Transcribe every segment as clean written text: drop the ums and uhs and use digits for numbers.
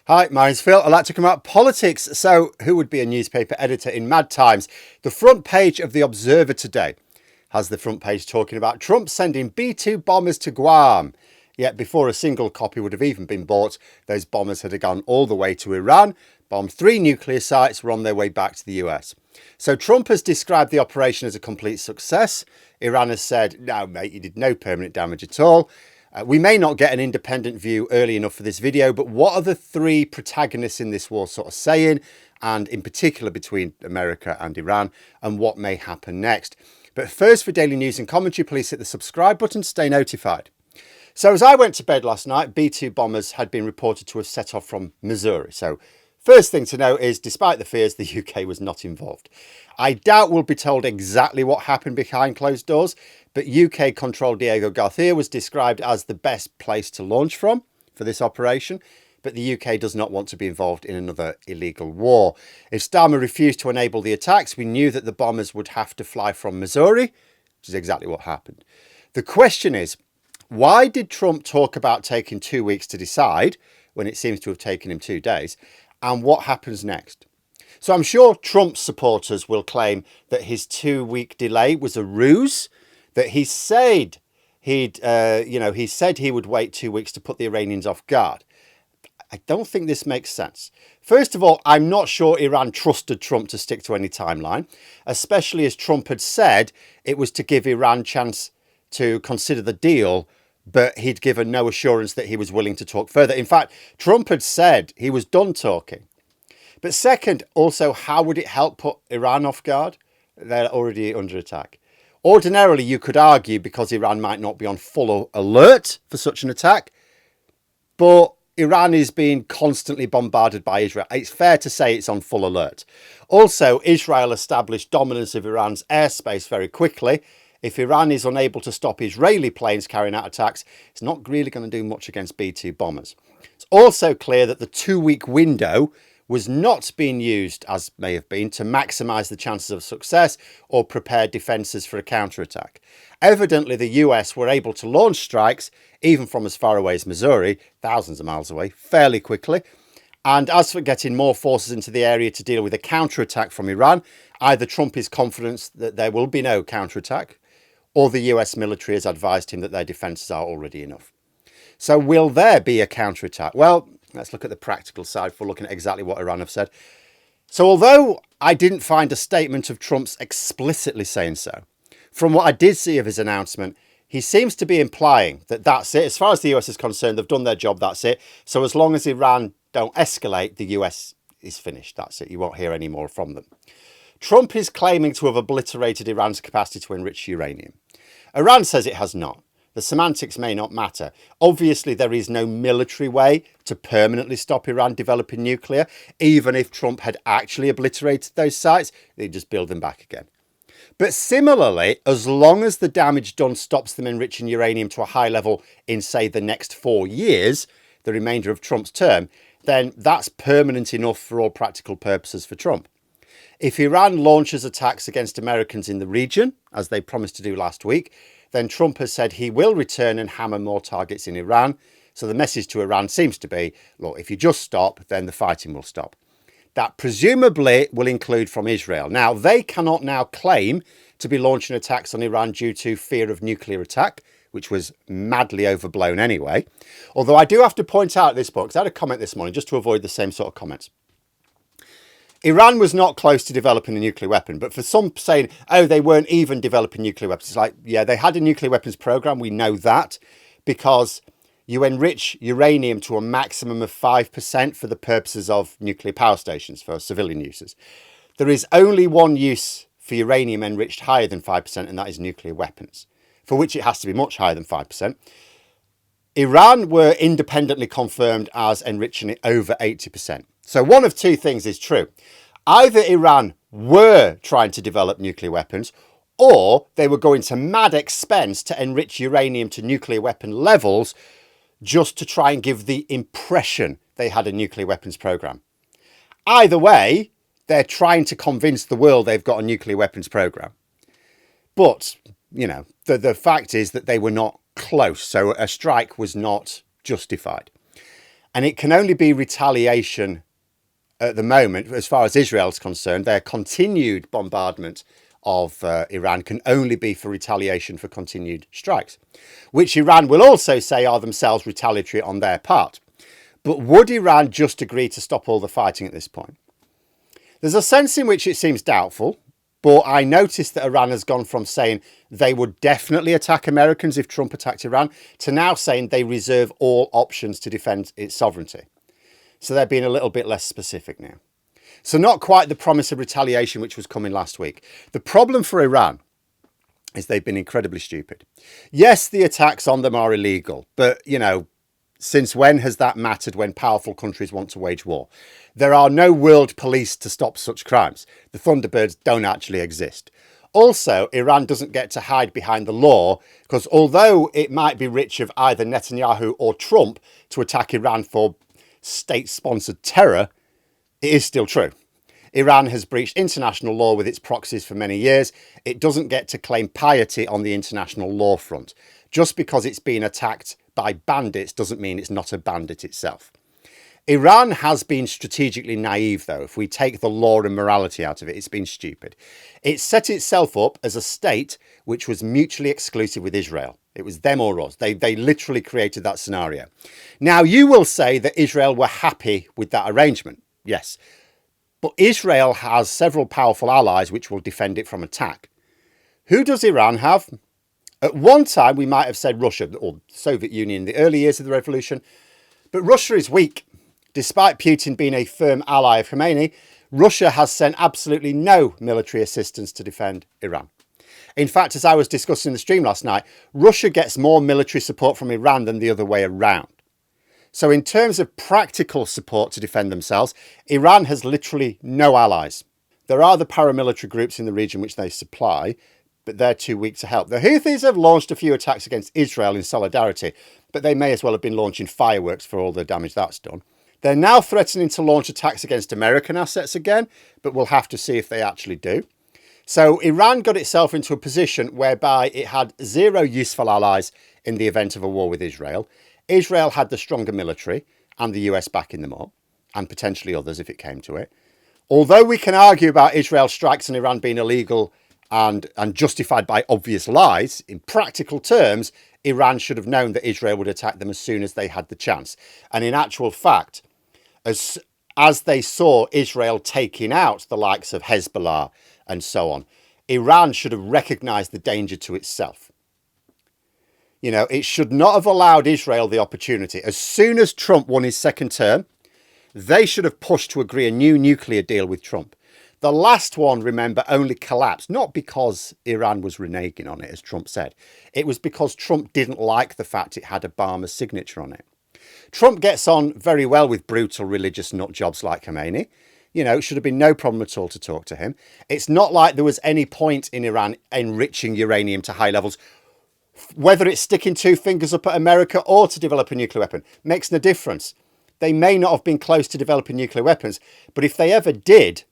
Hi, my name's Phil. I'd like to come out politics. So, who would be a newspaper editor in mad times? The front page of The Observer today has the front page talking about Trump sending B-2 bombers to Guam. Yet before a single copy would have even been bought, those bombers had gone all the way to Iran, bombed 3 nuclear sites, were on their way back to the US. So Trump has described the operation as a complete success. Iran has said, no, mate, you did no permanent damage at all. We may not get an independent view early enough for this video, but what are the 3 protagonists in this war sort of saying, and in particular between America and Iran, and what may happen next? But first, for daily news and commentary, please hit the subscribe button to stay notified. So as I went to bed last night, B-2 bombers had been reported to have set off from Missouri. So first thing to note is, despite the fears, the UK was not involved. I doubt we'll be told exactly what happened behind closed doors, but UK-controlled Diego Garcia was described as the best place to launch from for this operation. But the UK does not want to be involved in another illegal war. If Starmer refused to enable the attacks, we knew that the bombers would have to fly from Missouri, which is exactly what happened. The question is, why did Trump talk about taking 2 weeks to decide when it seems to have taken him 2 days? And what happens next? So I'm sure Trump's supporters will claim that his 2-week delay was a ruse, that he said he said he would wait 2 weeks to put the Iranians off guard. I don't think this makes sense. First of all, I'm not sure Iran trusted Trump to stick to any timeline, especially as Trump had said it was to give Iran a chance to consider the deal, but he'd given no assurance that he was willing to talk further. In fact, Trump had said he was done talking. But second, also, how would it help put Iran off guard? They're already under attack. Ordinarily, you could argue because Iran might not be on full alert for such an attack, but Iran is being constantly bombarded by Israel. It's fair to say it's on full alert. Also, Israel established dominance of Iran's airspace very quickly. If Iran is unable to stop Israeli planes carrying out attacks, it's not really going to do much against B-2 bombers. It's also clear that the 2-week window was not being used, as may have been, to maximise the chances of success or prepare defences for a counterattack. Evidently, the US were able to launch strikes, even from as far away as Missouri, thousands of miles away, fairly quickly. And as for getting more forces into the area to deal with a counterattack from Iran, either Trump is confident that there will be no counterattack, or the US military has advised him that their defences are already enough. So will there be a counterattack? Well, let's look at the practical side for looking at exactly what Iran have said. So although I didn't find a statement of Trump's explicitly saying so, from what I did see of his announcement, he seems to be implying that that's it. As far as the US is concerned, they've done their job, that's it. So as long as Iran don't escalate, the US is finished. That's it. You won't hear any more from them. Trump is claiming to have obliterated Iran's capacity to enrich uranium. Iran says it has not. The semantics may not matter. Obviously, there is no military way to permanently stop Iran developing nuclear. Even if Trump had actually obliterated those sites, they'd just build them back again. But similarly, as long as the damage done stops them enriching uranium to a high level in, say, the next 4 years, the remainder of Trump's term, then that's permanent enough for all practical purposes for Trump. If Iran launches attacks against Americans in the region, as they promised to do last week, then Trump has said he will return and hammer more targets in Iran. So the message to Iran seems to be, look, if you just stop, then the fighting will stop. That presumably will include from Israel. Now, they cannot now claim to be launching attacks on Iran due to fear of nuclear attack, which was madly overblown anyway. Although I do have to point out at this point, because I had a comment this morning just to avoid the same sort of comments. Iran was not close to developing a nuclear weapon, but for some saying, oh, they weren't even developing nuclear weapons. It's like, yeah, they had a nuclear weapons program. We know that because you enrich uranium to a maximum of 5% for the purposes of nuclear power stations for civilian uses. There is only one use for uranium enriched higher than 5%, and that is nuclear weapons, for which it has to be much higher than 5%. Iran were independently confirmed as enriching it over 80%. So one of 2 things is true. Either Iran were trying to develop nuclear weapons, or they were going to mad expense to enrich uranium to nuclear weapon levels just to try and give the impression they had a nuclear weapons program. Either way, they're trying to convince the world they've got a nuclear weapons program. But, you know, the fact is that they were not close, so a strike was not justified. And it can only be retaliation at the moment, as far as Israel is concerned. Their continued bombardment of Iran can only be for retaliation for continued strikes, which Iran will also say are themselves retaliatory on their part. But would Iran just agree to stop all the fighting at this point? There's a sense in which it seems doubtful, but I noticed that Iran has gone from saying they would definitely attack Americans if Trump attacked Iran to now saying they reserve all options to defend its sovereignty. So they're being a little bit less specific now. So not quite the promise of retaliation which was coming last week. The problem for Iran is they've been incredibly stupid. Yes, the attacks on them are illegal, but, you know, since when has that mattered when powerful countries want to wage war? There are no world police to stop such crimes. The Thunderbirds don't actually exist. Also, Iran doesn't get to hide behind the law because although it might be rich of either Netanyahu or Trump to attack Iran for state-sponsored terror, it is still true. Iran has breached international law with its proxies for many years. It doesn't get to claim piety on the international law front. Just because it's been attacked by bandits doesn't mean it's not a bandit itself. Iran has been strategically naive, though. If we take the law and morality out of it, it's been stupid. It set itself up as a state which was mutually exclusive with Israel. It was them or us. They literally created that scenario. Now, you will say that Israel were happy with that arrangement. Yes. But Israel has several powerful allies which will defend it from attack. Who does Iran have? At one time, we might have said Russia or the Soviet Union in the early years of the revolution. But Russia is weak. Despite Putin being a firm ally of Khomeini, Russia has sent absolutely no military assistance to defend Iran. In fact, as I was discussing in the stream last night, Russia gets more military support from Iran than the other way around. So in terms of practical support to defend themselves, Iran has literally no allies. There are the paramilitary groups in the region which they supply, but they're too weak to help. The Houthis have launched a few attacks against Israel in solidarity, but they may as well have been launching fireworks for all the damage that's done. They're now threatening to launch attacks against American assets again, but we'll have to see if they actually do. So Iran got itself into a position whereby it had zero useful allies in the event of a war with Israel. Israel had the stronger military and the US backing them up, and potentially others if it came to it. Although we can argue about Israel's strikes on Iran being illegal and justified by obvious lies, in practical terms, Iran should have known that Israel would attack them as soon as they had the chance. And in actual fact, as they saw Israel taking out the likes of Hezbollah and so on, Iran should have recognised the danger to itself. You know, it should not have allowed Israel the opportunity. As soon as Trump won his second term, they should have pushed to agree a new nuclear deal with Trump. The last one, remember, only collapsed, not because Iran was reneging on it, as Trump said. It was because Trump didn't like the fact it had Obama's signature on it. Trump gets on very well with brutal religious nutjobs like Khomeini. You know, it should have been no problem at all to talk to him. It's not like there was any point in Iran enriching uranium to high levels. Whether it's sticking two fingers up at America or to develop a nuclear weapon makes no difference. They may not have been close to developing nuclear weapons, but if they ever did,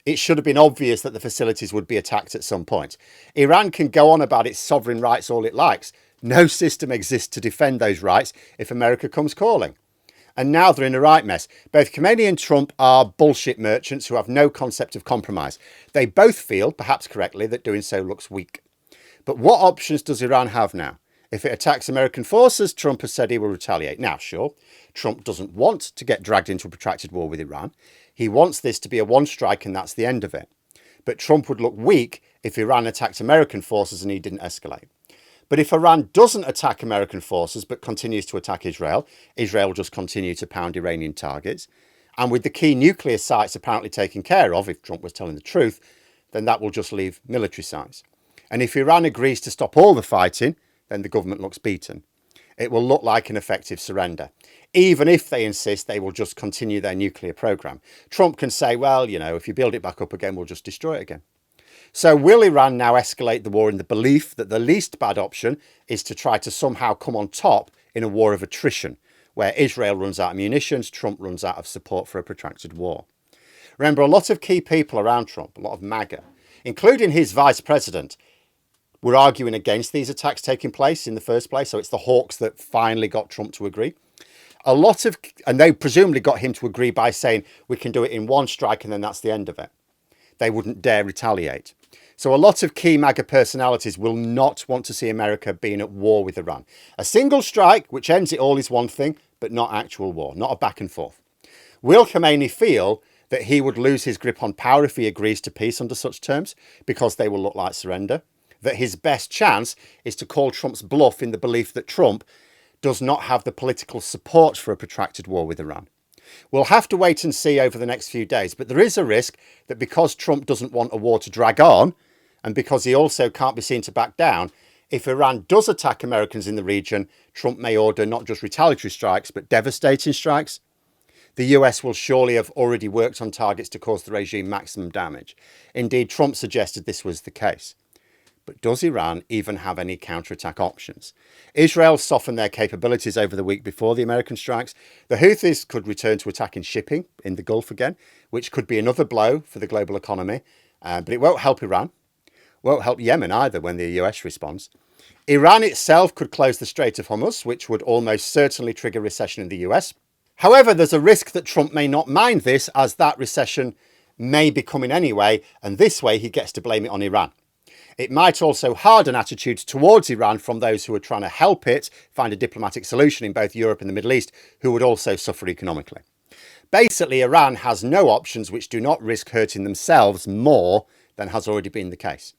it should have been obvious that the facilities would be attacked at some point. Iran can go on about its sovereign rights all it likes. No system exists to defend those rights if America comes calling. And now they're in a right mess. Both Khomeini and Trump are bullshit merchants who have no concept of compromise. They both feel, perhaps correctly, that doing so looks weak. But what options does Iran have now? If it attacks American forces, Trump has said he will retaliate. Now, sure, Trump doesn't want to get dragged into a protracted war with Iran. He wants this to be a one strike and that's the end of it. But Trump would look weak if Iran attacked American forces and he didn't escalate. But if Iran doesn't attack American forces but continues to attack Israel, Israel will just continue to pound Iranian targets. And with the key nuclear sites apparently taken care of, if Trump was telling the truth, then that will just leave military sites. And if Iran agrees to stop all the fighting, then the government looks beaten. It will look like an effective surrender. Even if they insist they will just continue their nuclear program. Trump can say, well, you know, if you build it back up again, we'll just destroy it again. So will Iran now escalate the war in the belief that the least bad option is to try to somehow come on top in a war of attrition, where Israel runs out of munitions, Trump runs out of support for a protracted war? Remember, a lot of key people around Trump, a lot of MAGA, including his vice president, were arguing against these attacks taking place in the first place. So it's the hawks that finally got Trump to agree. and they presumably got him to agree by saying we can do it in one strike and then that's the end of it. They wouldn't dare retaliate. So a lot of key MAGA personalities will not want to see America being at war with Iran. A single strike, which ends it all, is one thing, but not actual war, not a back and forth. Will Khamenei feel that he would lose his grip on power if he agrees to peace under such terms, because they will look like surrender? That his best chance is to call Trump's bluff in the belief that Trump does not have the political support for a protracted war with Iran? We'll have to wait and see over the next few days, but there is a risk that because Trump doesn't want a war to drag on, and because he also can't be seen to back down, if Iran does attack Americans in the region, Trump may order not just retaliatory strikes, but devastating strikes. The US will surely have already worked on targets to cause the regime maximum damage. Indeed, Trump suggested this was the case. But does Iran even have any counterattack options? Israel softened their capabilities over the week before the American strikes. The Houthis could return to attacking shipping in the Gulf again, which could be another blow for the global economy. But it won't help Iran. Won't help Yemen either when the US responds. Iran itself could close the Strait of Hormuz, which would almost certainly trigger recession in the US. However, there's a risk that Trump may not mind this, as that recession may be coming anyway, and this way he gets to blame it on Iran. It might also harden attitudes towards Iran from those who are trying to help it find a diplomatic solution in both Europe and the Middle East, who would also suffer economically. Basically, Iran has no options which do not risk hurting themselves more than has already been the case.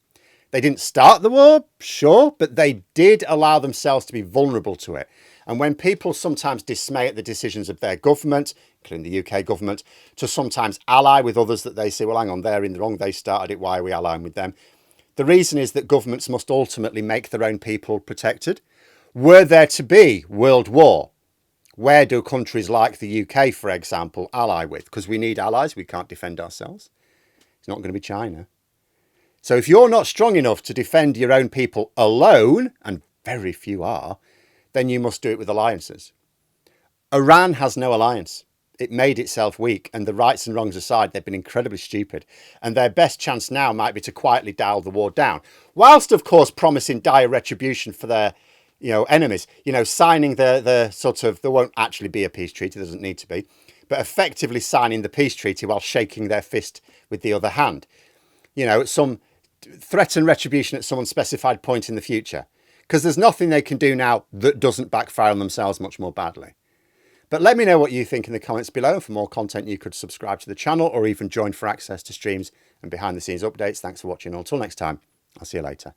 They didn't start the war, sure, but they did allow themselves to be vulnerable to it. And when people sometimes dismay at the decisions of their government, including the UK government, to sometimes ally with others that they say, well, hang on, they're in the wrong, they started it, why are we allying with them? The reason is that governments must ultimately make their own people protected. Were there to be world war, where do countries like the UK, for example, ally with? Because we need allies, we can't defend ourselves. It's not going to be China. So if you're not strong enough to defend your own people alone, and very few are, then you must do it with alliances. Iran has no alliance. It made itself weak, and the rights and wrongs aside, they've been incredibly stupid. And their best chance now might be to quietly dial the war down, whilst, of course, promising dire retribution for their, enemies. Signing the sort of, there won't actually be a peace treaty, there doesn't need to be, but effectively signing the peace treaty while shaking their fist with the other hand. Some threaten retribution at some unspecified point in the future, because there's nothing they can do now that doesn't backfire on themselves much more badly. But let me know what you think in the comments below. For more content, you could subscribe to the channel or even join for access to streams and behind the scenes updates. Thanks for watching. Until next time, I'll see you later.